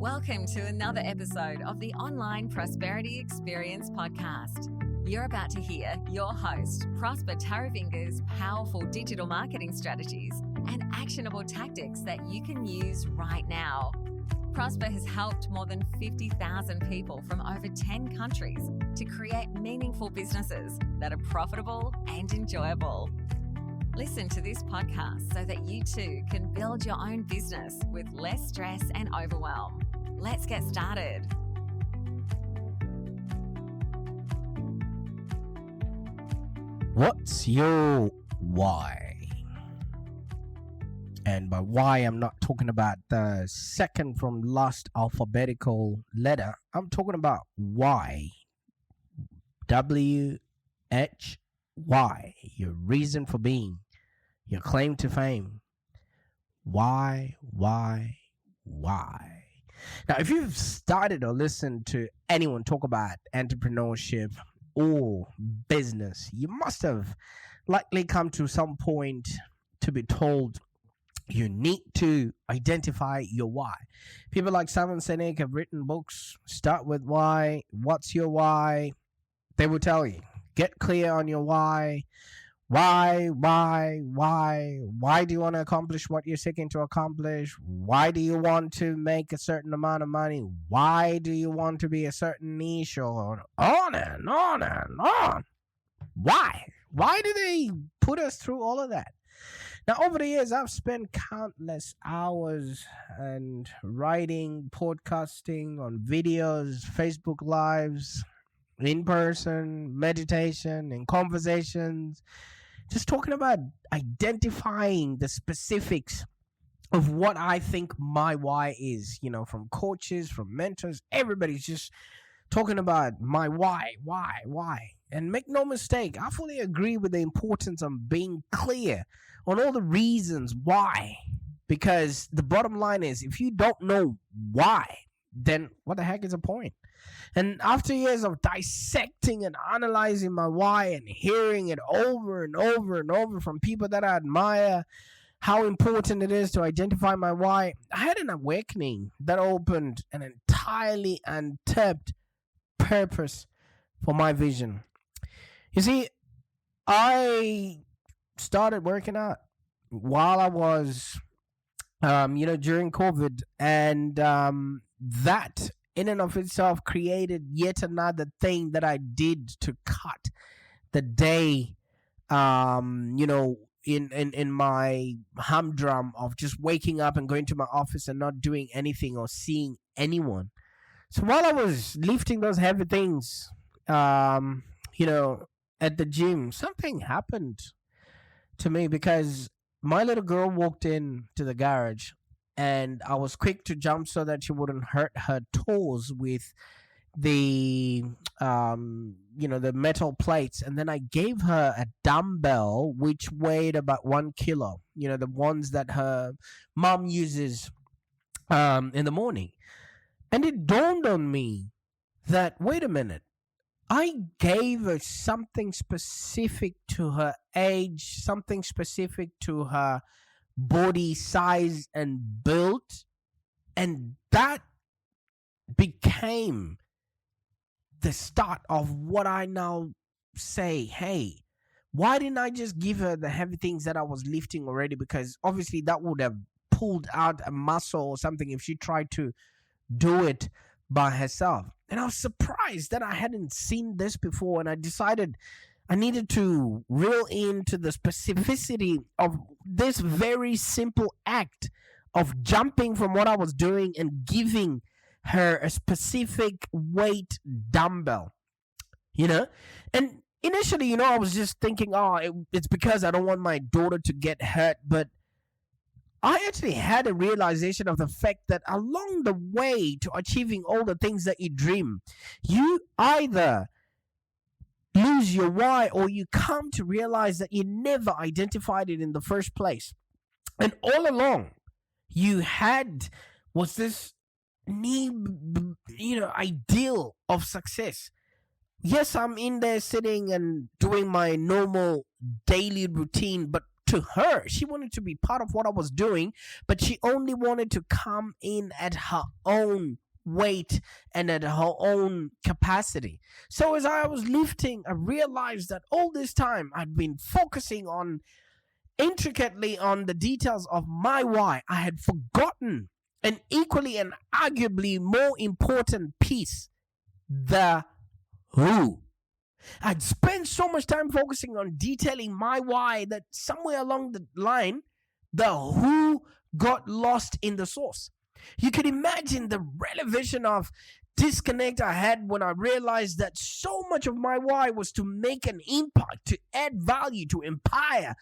Welcome to another episode of the Online Prosperity Experience podcast. You're about to hear your host, Prosper Taravinga's powerful digital marketing strategies and actionable tactics that you can use right now. Prosper has helped more than 50,000 people from over 10 countries to create meaningful businesses that are profitable and enjoyable. Listen to this podcast so that you too can build your own business with less stress and overwhelm. Let's get started. What's your why? And by why, I'm not talking about the second from last alphabetical letter. I'm talking about why. W-H-Y. Your reason for being. Your claim to fame. Why? Now, if you've started or listened to anyone talk about entrepreneurship or business, you must have likely come to some point to be told you need to identify your why. People like Simon Sinek have written books, Start With Why, What's Your Why? They will tell you, get clear on your why. Why do you want to accomplish what you're seeking to accomplish? Why do you want to make a certain amount of money? Why do you want to be a certain niche? Or on and on. Why do they put us through all of that? Now, over the years, I've spent countless hours and writing, podcasting, on videos, Facebook Lives, in person, meditation, and conversations, just talking about identifying the specifics of what I think my why is, from coaches, from mentors, everybody's just talking about my why. And make no mistake, I fully agree with the importance of being clear on all the reasons why, because the bottom line is, if you don't know why, then what the heck is the point? And after years of dissecting and analyzing my why and hearing it over and over from people that I admire, how important it is to identify my why, I had an awakening that opened an entirely untapped purpose for my vision. You see, I started working out while I was, during COVID, and that in and of itself created yet another thing that I did to cut the day, in my humdrum of just waking up and going to my office and not doing anything or seeing anyone. So while I was lifting those heavy things, at the gym, something happened to me because my little girl walked in to the garage, and I was quick to jump so that she wouldn't hurt her toes with the metal plates. And then I gave her a dumbbell which weighed about 1 kilo, the ones that her mom uses in the morning. And it dawned on me that, wait a minute, I gave her something specific to her age, something specific to her body size and build, and that became the start of what I now say, hey, why didn't I just give her the heavy things that I was lifting already? Because obviously that would have pulled out a muscle or something if she tried to do it by herself. And I was surprised that I hadn't seen this before, and I decided I needed to reel into the specificity of this very simple act of jumping from what I was doing and giving her a specific weight dumbbell, And initially, I was just thinking, it's because I don't want my daughter to get hurt. But I actually had a realization of the fact that along the way to achieving all the things that you dream, you either lose your why or you come to realize that you never identified it in the first place. And all along you was this ideal of success. Yes, I'm in there sitting and doing my normal daily routine, but to her. She wanted to be part of what I was doing, but she only wanted to come in at her own weight and at her own capacity. So as I was lifting, I realized that all this time I'd been focusing on intricately on the details of my why. I had forgotten an equally and arguably more important piece, the who. I'd spent so much time focusing on detailing my why that somewhere along the line, the who got lost in the source. You can imagine the relevation of disconnect I had when I realized that so much of my why was to make an impact, to add value, to empower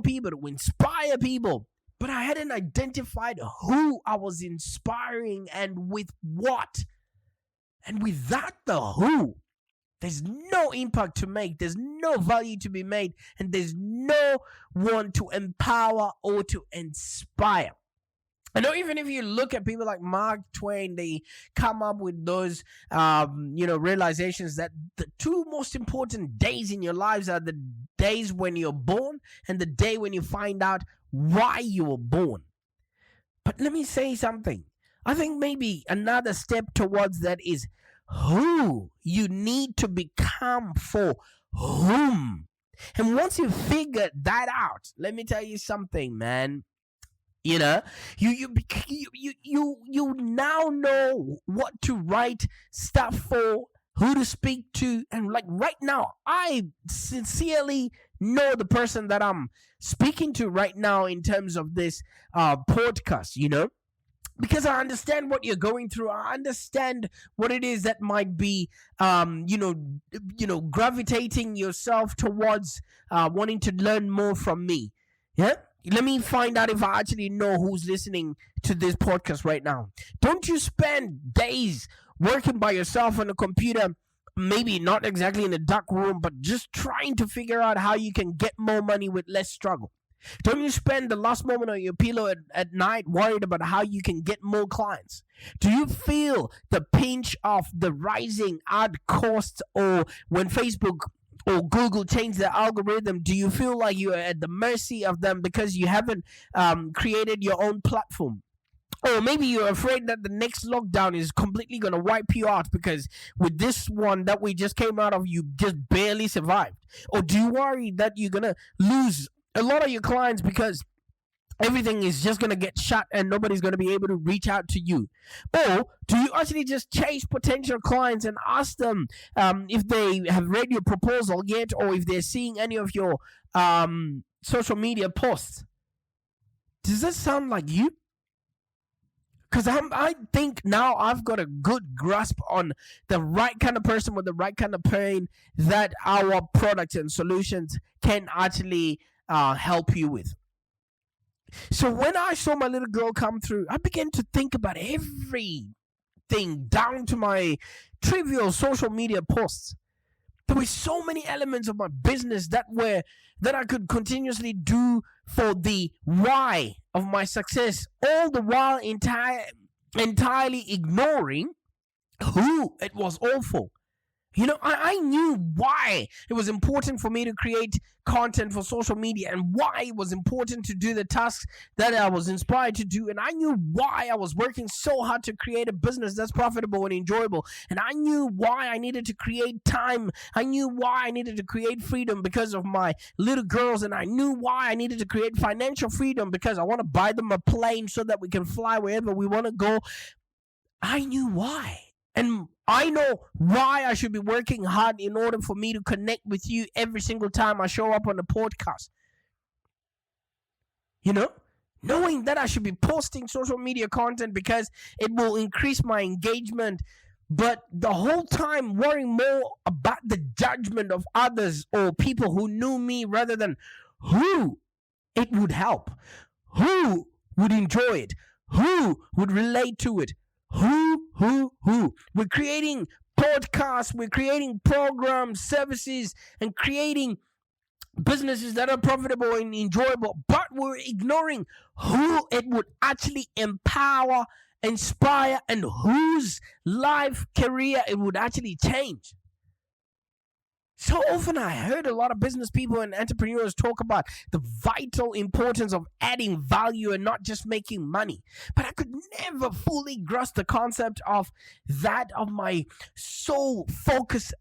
people, to inspire people. But I hadn't identified who I was inspiring and with what. And without the who, there's no impact to make, there's no value to be made, and there's no one to empower or to inspire. I know even if you look at people like Mark Twain, they come up with those, realizations that the two most important days in your lives are the days when you're born and the day when you find out why you were born. But let me say something. I think maybe another step towards that is who you need to become for whom. And once you figure that out, let me tell you something, man. You know, you now know what to write stuff for, who to speak to, and like right now, I sincerely know the person that I'm speaking to right now in terms of this podcast. You know, because I understand what you're going through. I understand what it is that might be, gravitating yourself towards wanting to learn more from me. Yeah. Let me find out if I actually know who's listening to this podcast right now. Don't you spend days working by yourself on a computer, maybe not exactly in a dark room, but just trying to figure out how you can get more money with less struggle? Don't you spend the last moment on your pillow at night worried about how you can get more clients? Do you feel the pinch of the rising ad costs, or when Facebook or Google change their algorithm, do you feel like you are at the mercy of them because you haven't created your own platform? Or maybe you're afraid that the next lockdown is completely going to wipe you out because with this one that we just came out of, you just barely survived. Or do you worry that you're going to lose a lot of your clients because everything is just going to get shut and nobody's going to be able to reach out to you? Or do you actually just chase potential clients and ask them if they have read your proposal yet, or if they're seeing any of your social media posts? Does that sound like you? Because I think now I've got a good grasp on the right kind of person with the right kind of pain that our products and solutions can actually help you with. So when I saw my little girl come through, I began to think about everything down to my trivial social media posts. There were so many elements of my business that I could continuously do for the why of my success, all the while entirely ignoring who it was all for. You know, I knew why it was important for me to create content for social media and why it was important to do the tasks that I was inspired to do. And I knew why I was working so hard to create a business that's profitable and enjoyable. And I knew why I needed to create time. I knew why I needed to create freedom because of my little girls. And I knew why I needed to create financial freedom because I want to buy them a plane so that we can fly wherever we want to go. I knew why. And I know why I should be working hard in order for me to connect with you every single time I show up on the podcast. You know, knowing that I should be posting social media content because it will increase my engagement, but the whole time worrying more about the judgment of others or people who knew me rather than who it would help, who would enjoy it, who would relate to it. Who? We're creating podcasts, we're creating programs, services, and creating businesses that are profitable and enjoyable, but we're ignoring who it would actually empower, inspire, and whose life, career it would actually change. So often I heard a lot of business people and entrepreneurs talk about the vital importance of adding value and not just making money. But I could never fully grasp the concept of that, of my sole focus.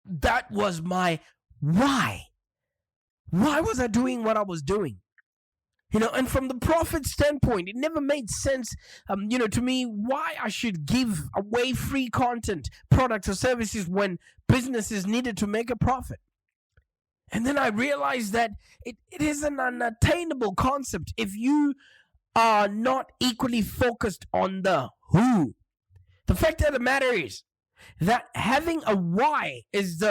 That was my why. Why was I doing what I was doing? And from the profit standpoint, it never made sense, to me, why I should give away free content, products, or services when businesses needed to make a profit. And then I realized that it is an unattainable concept if you are not equally focused on the who. The fact of the matter is that having a why is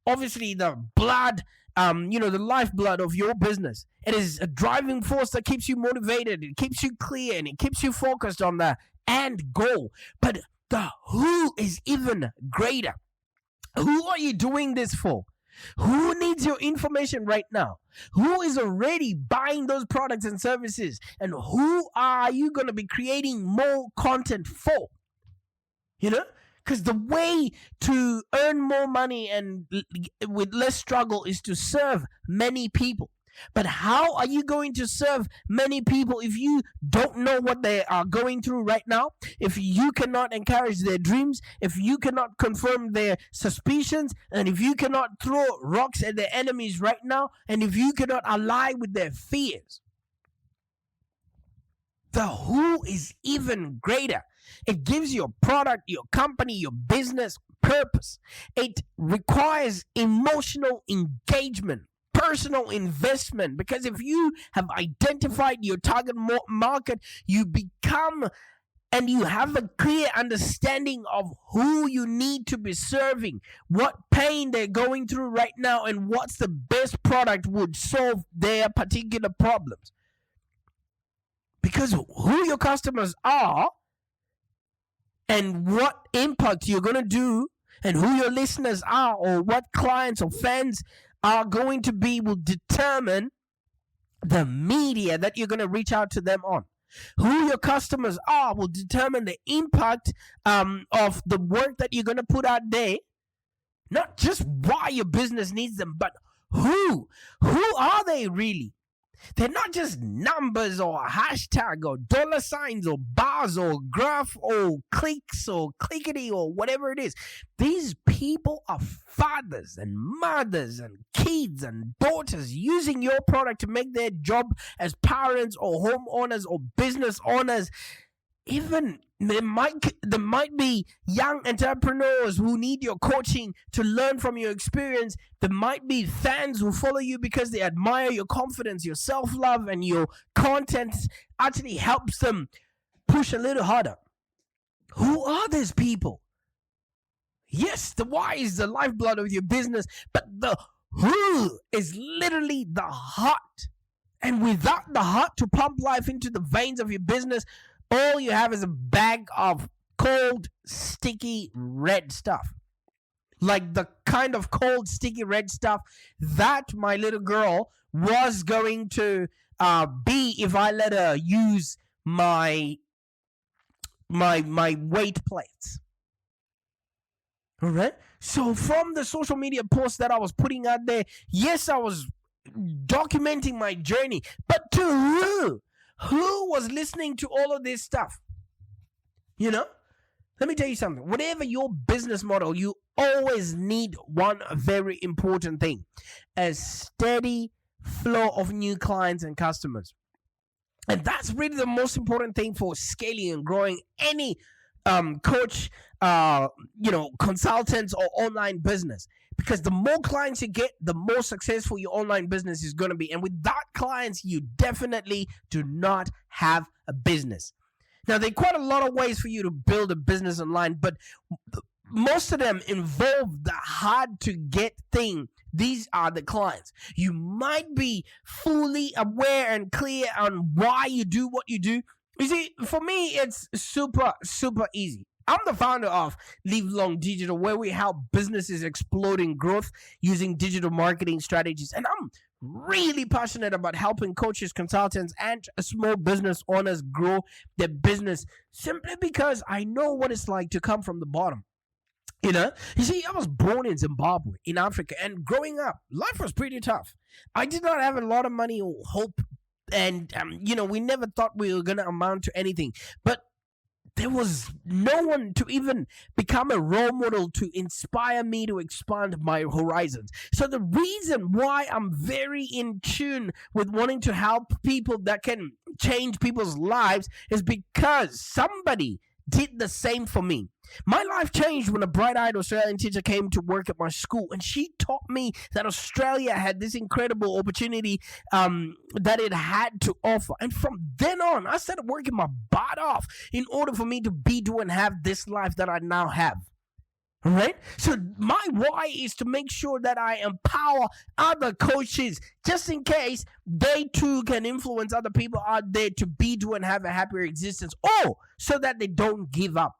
obviously the blood, the lifeblood of your business. It is a driving force that keeps you motivated, it keeps you clear, and it keeps you focused on the end goal. But the who is even greater. Who are you doing this for? Who needs your information right now? Who is already buying those products and services? And who are you going to be creating more content for? Because the way to earn more money and with less struggle is to serve many people. But how are you going to serve many people if you don't know what they are going through right now? If you cannot encourage their dreams, if you cannot confirm their suspicions, and if you cannot throw rocks at their enemies right now, and if you cannot ally with their fears? The who is even greater. It gives your product, your company, your business purpose. It requires emotional engagement, personal investment, because if you have identified your target market, you become and you have a clear understanding of who you need to be serving, what pain they're going through right now, and what's the best product would solve their particular problems. Because who your customers are and what impact you're going to do and who your listeners are or what clients or fans are going to be will determine the media that you're going to reach out to them on. Who your customers are will determine the impact of the work that you're going to put out there. Not just why your business needs them, but who. Who are they really? They're not just numbers or a hashtag or dollar signs or bars or graph or clicks or clickety or whatever it is. These people are fathers and mothers and kids and daughters using your product to make their job as parents or homeowners or business owners. Even there might be young entrepreneurs who need your coaching to learn from your experience. There might be fans who follow you because they admire your confidence, your self-love, and your content actually helps them push a little harder. Who are these people? Yes, the why is the lifeblood of your business, but the who is literally the heart. And without the heart to pump life into the veins of your business, all you have is a bag of cold, sticky, red stuff. Like the kind of cold, sticky, red stuff that my little girl was going to be if I let her use my weight plates. All right? So from the social media posts that I was putting out there, yes, I was documenting my journey. But to who? Who was listening to all of this stuff? Let me tell you something. Whatever your business model, you always need one very important thing: a steady flow of new clients and customers. And that's really the most important thing for scaling and growing any coach, consultants or online business. Because the more clients you get, the more successful your online business is going to be. And without clients, you definitely do not have a business. Now, there are quite a lot of ways for you to build a business online, but most of them involve the hard to get thing. These are the clients. You might be fully aware and clear on why you do what you do. You see, for me, it's super, super easy. I'm the founder of Live Long Digital, where we help businesses exploding growth using digital marketing strategies. And I'm really passionate about helping coaches, consultants, and small business owners grow their business simply because I know what it's like to come from the bottom. You see, I was born in Zimbabwe, in Africa, and growing up, life was pretty tough. I did not have a lot of money or hope, and we never thought we were gonna amount to anything. But there was no one to even become a role model to inspire me to expand my horizons. So the reason why I'm very in tune with wanting to help people that can change people's lives is because somebody did the same for me. My life changed when a bright-eyed Australian teacher came to work at my school, and she taught me that Australia had this incredible opportunity that it had to offer. And from then on, I started working my butt off in order for me to do and have this life that I now have. Right? So my why is to make sure that I empower other coaches just in case they too can influence other people out there to do and have a happier existence, or so that they don't give up.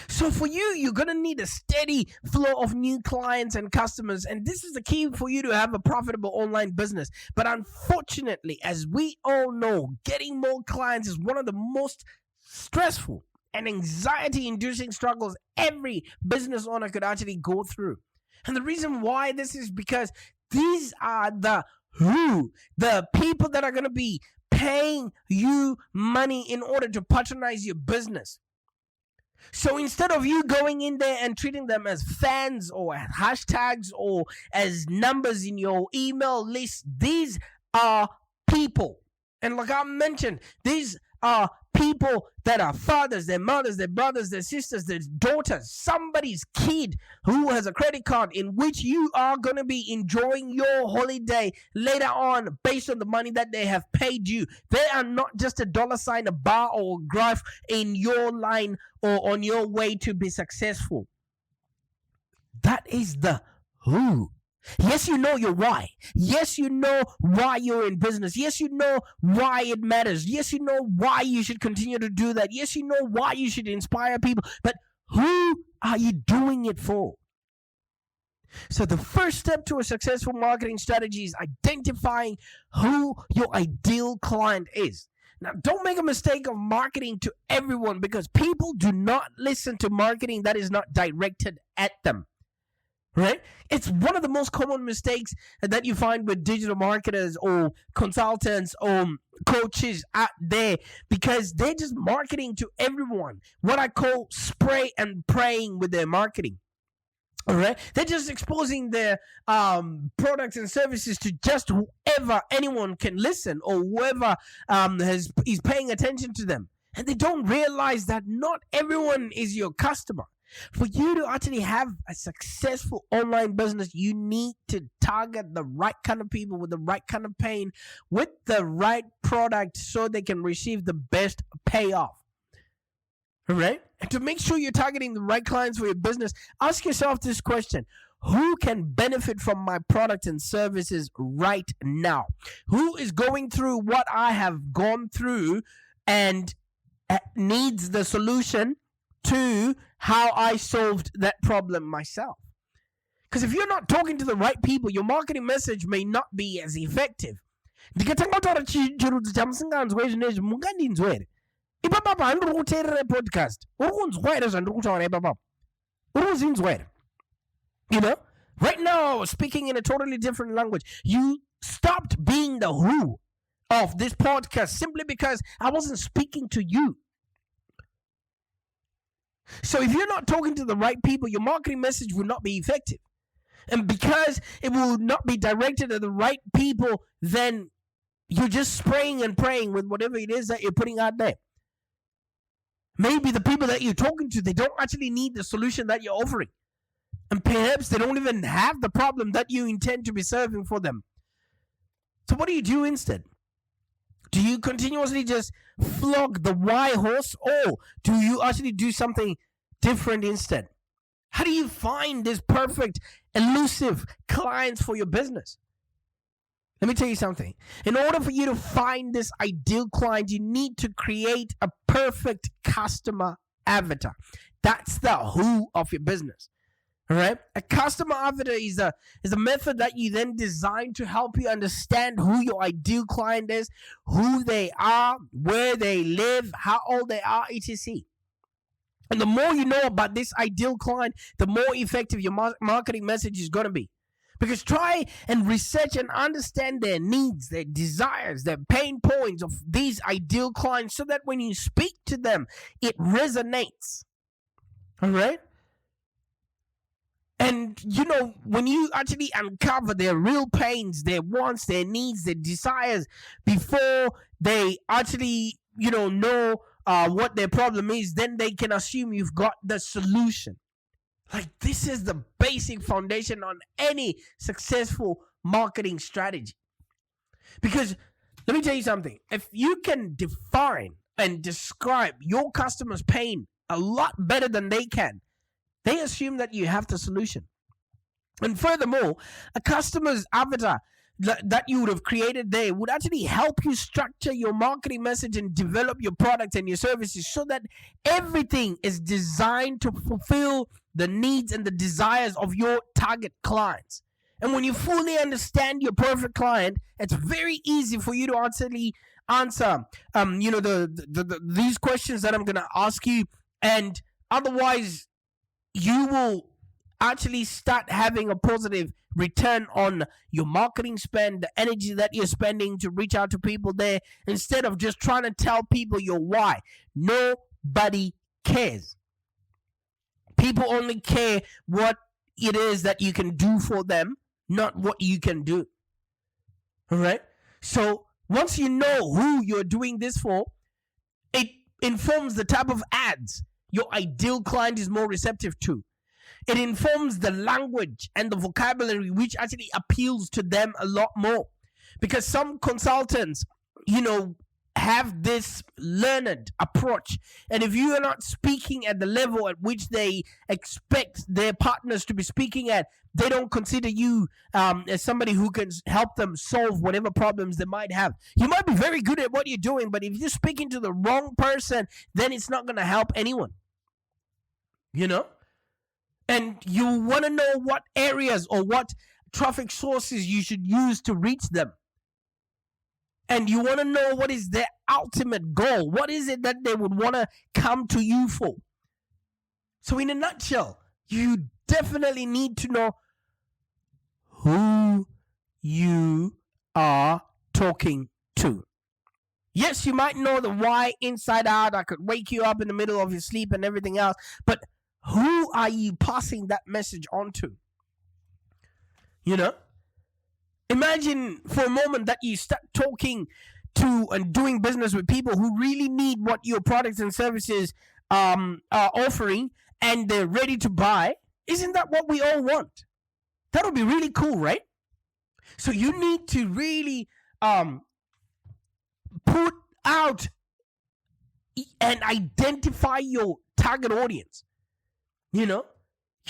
So for you, you're going to need a steady flow of new clients and customers. And this is the key for you to have a profitable online business. But unfortunately, as we all know, getting more clients is one of the most stressful and anxiety-inducing struggles every business owner could actually go through. And the reason why this is because these are the people that are going to be paying you money in order to patronize your business. So instead of you going in there and treating them as fans or hashtags or as numbers in your email list, these are people. And like I mentioned, these are people that are fathers, their mothers, their brothers, their sisters, their daughters, somebody's kid who has a credit card in which you are going to be enjoying your holiday later on based on the money that they have paid you. They are not just a dollar sign, a bar, or a graph in your line or on your way to be successful. That is the who. Yes, you know your why. Yes, you know why you're in business. Yes, you know why it matters. Yes, you know why you should continue to do that. Yes, you know why you should inspire people. But who are you doing it for? So the first step to a successful marketing strategy is identifying who your ideal client is. Now, don't make a mistake of marketing to everyone, because people do not listen to marketing that is not directed at them. Right? It's one of the most common mistakes that you find with digital marketers or consultants or coaches out there, because they're just marketing to everyone. What I call spray and praying with their marketing. All right? They're just exposing their products and services to just whoever anyone can listen, or whoever is paying attention to them. And they don't realize that not everyone is your customer. For you to actually have a successful online business, you need to target the right kind of people with the right kind of pain, with the right product, so they can receive the best payoff. All right? And to make sure you're targeting the right clients for your business, ask yourself this question: who can benefit from my product and services right now? Who is going through what I have gone through and needs the solution to how I solved that problem myself? Because if you're not talking to the right people, your marketing message may not be as effective. Right now, speaking in a totally different language. You stopped being the who of this podcast simply because I wasn't speaking to you. So if you're not talking to the right people, your marketing message will not be effective. And because it will not be directed at the right people, then you're just spraying and praying with whatever it is that you're putting out there. Maybe the people that you're talking to, they don't actually need the solution that you're offering. And perhaps they don't even have the problem that you intend to be serving for them. So what do you do instead? Do you continuously just flog the why horse, or do you actually do something different instead? How do you find this perfect, elusive clients for your business? Let me tell you something. In order for you to find this ideal client, you need to create a perfect customer avatar. That's the who of your business. All right? A customer avatar is a method that you then design to help you understand who your ideal client is, who they are, where they live, how old they are, etc. And the more you know about this ideal client, the more effective your marketing message is going to be. Because try and research and understand their needs, their desires, their pain points of these ideal clients so that when you speak to them, it resonates. All right? And, when you actually uncover their real pains, their wants, their needs, their desires before they actually, know what their problem is, then they can assume you've got the solution. Like, this is the basic foundation on any successful marketing strategy. Because let me tell you something. If you can define and describe your customer's pain a lot better than they can, they assume that you have the solution. And furthermore, a customer's avatar that you would have created there would actually help you structure your marketing message and develop your product and your services so that everything is designed to fulfill the needs and the desires of your target clients. And when you fully understand your perfect client, it's very easy for you to actually answer these questions that I'm going to ask you, and otherwise you will actually start having a positive return on your marketing spend, the energy that you're spending to reach out to people there, instead of just trying to tell people your why. Nobody cares. People only care what it is that you can do for them, not what you can do. All right? So once you know who you're doing this for, it informs the type of ads your ideal client is more receptive to. It informs the language and the vocabulary which actually appeals to them a lot more. Because some consultants, have this learned approach. And if you are not speaking at the level at which they expect their partners to be speaking at, they don't consider you as somebody who can help them solve whatever problems they might have. You might be very good at what you're doing, but if you're speaking to the wrong person, then it's not going to help anyone. And you want to know what areas or what traffic sources you should use to reach them. And you want to know what is their ultimate goal. What is it that they would want to come to you for? So in a nutshell, you definitely need to know who you are talking to. Yes, you might know the why inside out. I could wake you up in the middle of your sleep and everything else. But who are you passing that message on to? Imagine for a moment that you start talking to and doing business with people who really need what your products and services are offering, and they're ready to buy. Isn't that what we all want? That would be really cool, right? So you need to really put out and identify your target audience. You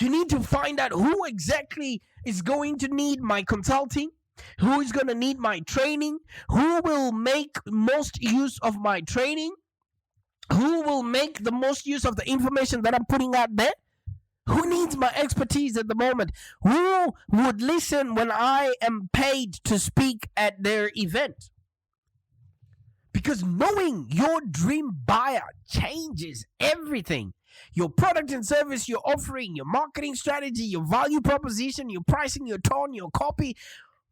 need to find out who exactly is going to need my consulting, who is going to need my training, who will make most use of my training, who will make the most use of the information that I'm putting out there, who needs my expertise at the moment, who would listen when I am paid to speak at their event. Because knowing your dream buyer changes everything. Your product and service you're offering, your marketing strategy, your value proposition, your pricing, your tone, your copy,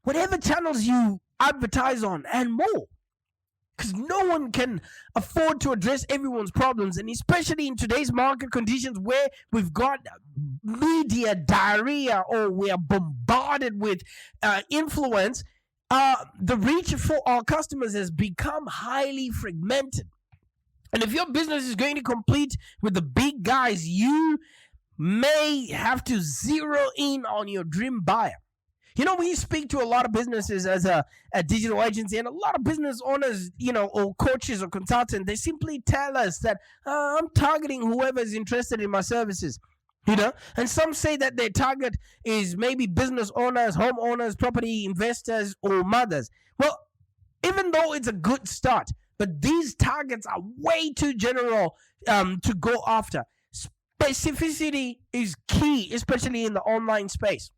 whatever channels you advertise on, and more. Because no one can afford to address everyone's problems, and especially in today's market conditions where we've got media diarrhea, or we are bombarded with influence, the reach for our customers has become highly fragmented. And if your business is going to compete with the big guys, you may have to zero in on your dream buyer. We speak to a lot of businesses as a digital agency, and a lot of business owners, or coaches or consultants, they simply tell us that I'm targeting whoever is interested in my services. And some say that their target is maybe business owners, homeowners, property investors, or mothers. Well, even though it's a good start, but these targets are way too general to go after. Specificity is key, especially in the online space.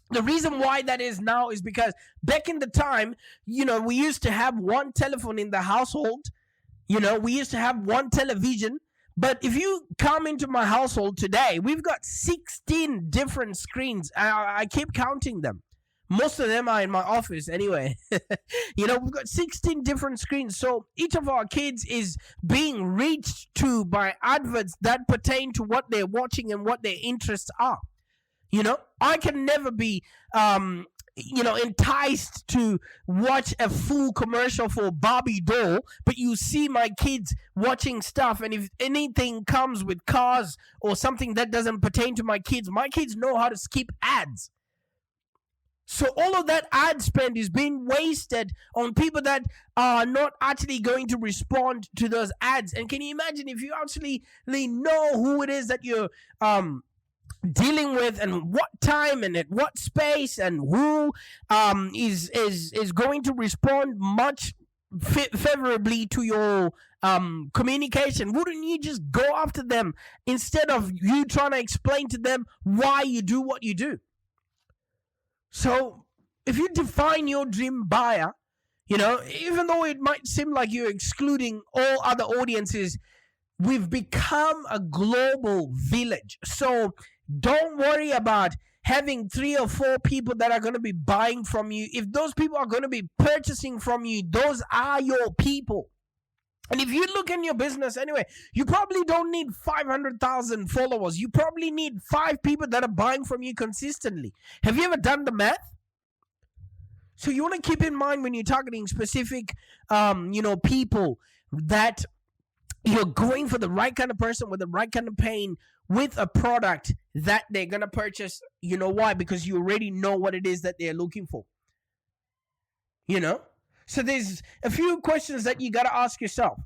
The reason why that is now is because back in the time, we used to have one telephone in the household. We used to have one television. But if you come into my household today, we've got 16 different screens. I keep counting them. Most of them are in my office anyway. We've got 16 different screens. So each of our kids is being reached to by adverts that pertain to what they're watching and what their interests are. I can never be enticed to watch a full commercial for Barbie doll, but you see my kids watching stuff, and if anything comes with cars or something that doesn't pertain to my kids know how to skip ads. So all of that ad spend is being wasted on people that are not actually going to respond to those ads. And can you imagine if you actually know who it is that you're dealing with, and what time and at what space, and who is going to respond much favorably to your communication? Wouldn't you just go after them instead of you trying to explain to them why you do what you do? So if you define your dream buyer, even though it might seem like you're excluding all other audiences, we've become a global village. So don't worry about having 3 or 4 people that are going to be buying from you. If those people are going to be purchasing from you, those are your people. And if you look in your business anyway, you probably don't need 500,000 followers. You probably need 5 people that are buying from you consistently. Have you ever done the math? So you want to keep in mind when you're targeting specific, people, that you're going for the right kind of person with the right kind of pain, with a product that they're going to purchase. You know why? Because you already know what it is that they're looking for. So there's a few questions that you got to ask yourself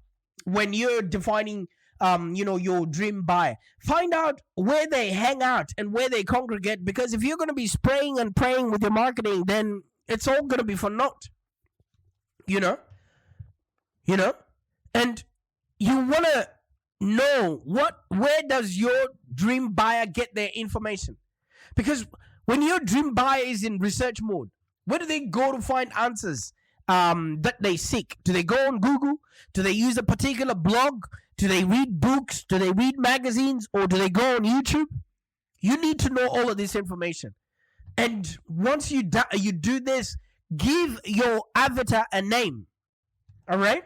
when you're defining, your dream buyer. Find out where they hang out and where they congregate, because if you're going to be spraying and praying with your marketing, then it's all going to be for naught. And you want to know where does your dream buyer get their information? Because when your dream buyer is in research mode, where do they go to find answers that they seek? Do they go on Google? Do they use a particular blog? Do they read books? Do they read magazines? Or do they go on YouTube? You need to know all of this information. And once you do this, give your avatar a name. All right?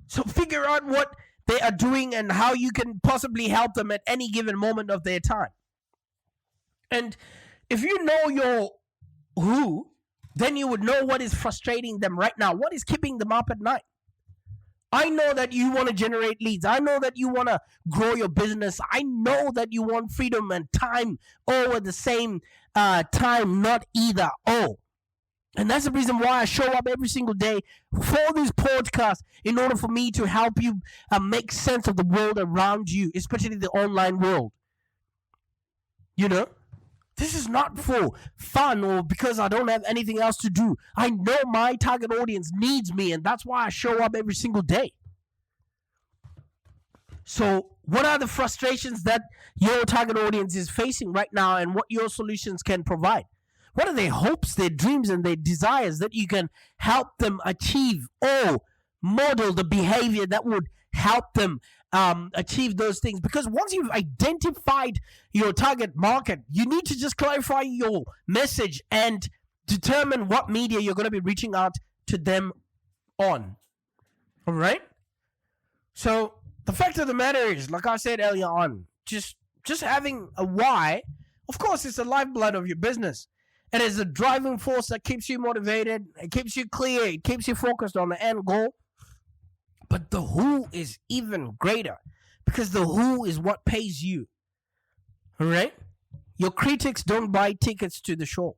So figure out what they are doing and how you can possibly help them at any given moment of their time. And if you know your who, then you would know what is frustrating them right now. What is keeping them up at night? I know that you want to generate leads. I know that you want to grow your business. I know that you want freedom and time all at the same time, not either or. And that's the reason why I show up every single day for this podcast, in order for me to help you make sense of the world around you, especially the online world. This is not for fun or because I don't have anything else to do. I know my target audience needs me, and that's why I show up every single day. So what are the frustrations that your target audience is facing right now, and what your solutions can provide? What are their hopes, their dreams, and their desires that you can help them achieve, or model the behavior that would help them achieve those things? Because once you've identified your target market, you need to just clarify your message and determine what media you're going to be reaching out to them on. All right? So the fact of the matter is, like I said earlier on, just having a why, of course, it's the lifeblood of your business. It is a driving force that keeps you motivated, it keeps you clear, it keeps you focused on the end goal. But the who is even greater, because the who is what pays you. All right? Your critics don't buy tickets to the show.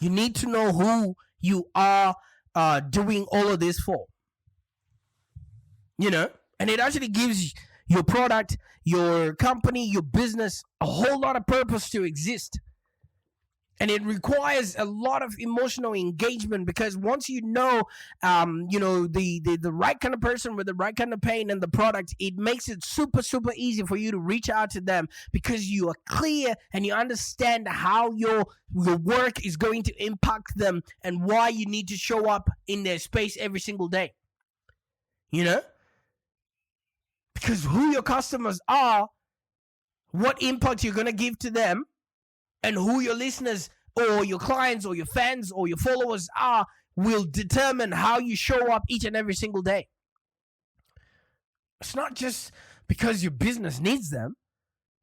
You need to know who you are doing all of this for. And it actually gives your product, your company, your business a whole lot of purpose to exist. And it requires a lot of emotional engagement, because once you know, the right kind of person with the right kind of pain and the product, it makes it super, super easy for you to reach out to them, because you are clear and you understand how your work is going to impact them and why you need to show up in their space every single day. Because Because who your customers are, what impact you're going to give to them, and who your listeners or your clients or your fans or your followers are will determine how you show up each and every single day. It's not just because your business needs them,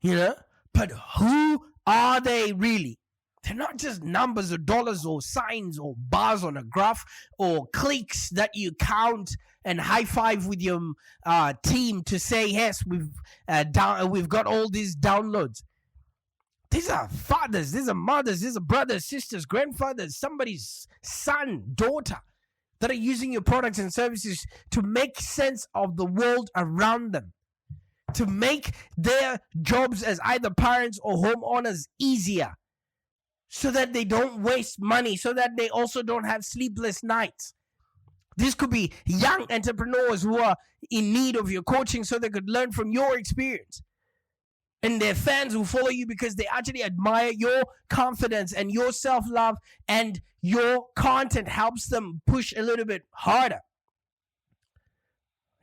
but who are they really? They're not just numbers or dollars or signs or bars on a graph or clicks that you count and high five with your team to say, yes, we've got all these downloads. These are fathers, these are mothers, these are brothers, sisters, grandfathers, somebody's son, daughter that are using your products and services to make sense of the world around them, to make their jobs as either parents or homeowners easier, so that they don't waste money, so that they also don't have sleepless nights. This could be young entrepreneurs who are in need of your coaching so they could learn from your experience. And their fans who follow you because they actually admire your confidence and your self-love, and your content helps them push a little bit harder.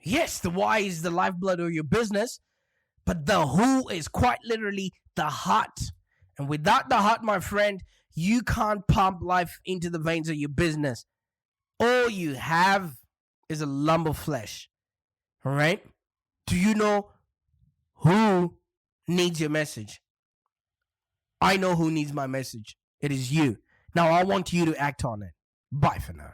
Yes, the why is the lifeblood of your business, but the who is quite literally the heart. And without the heart, my friend, you can't pump life into the veins of your business. All you have is a lump of flesh. All right? Do you know who needs your message? I know who needs my message. It is you. Now I want you to act on it. Bye for now.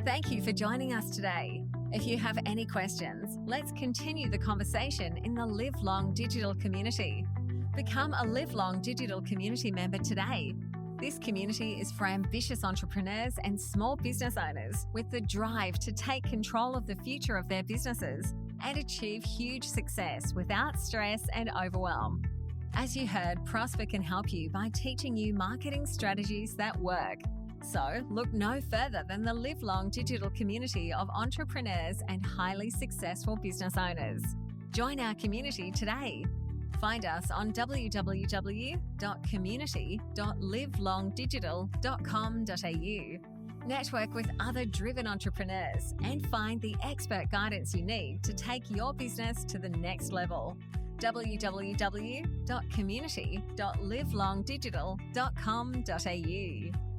Thank you for joining us today. If you have any questions, let's continue the conversation in the Live Long Digital community. Become a Live Long Digital community member today. This community is for ambitious entrepreneurs and small business owners with the drive to take control of the future of their businesses and achieve huge success without stress and overwhelm. As you heard, Prosper can help you by teaching you marketing strategies that work. So look no further than the Live Long Digital community of entrepreneurs and highly successful business owners. Join our community today. Find us on www.community.livelongdigital.com.au. Network with other driven entrepreneurs and find the expert guidance you need to take your business to the next level. www.community.livelongdigital.com.au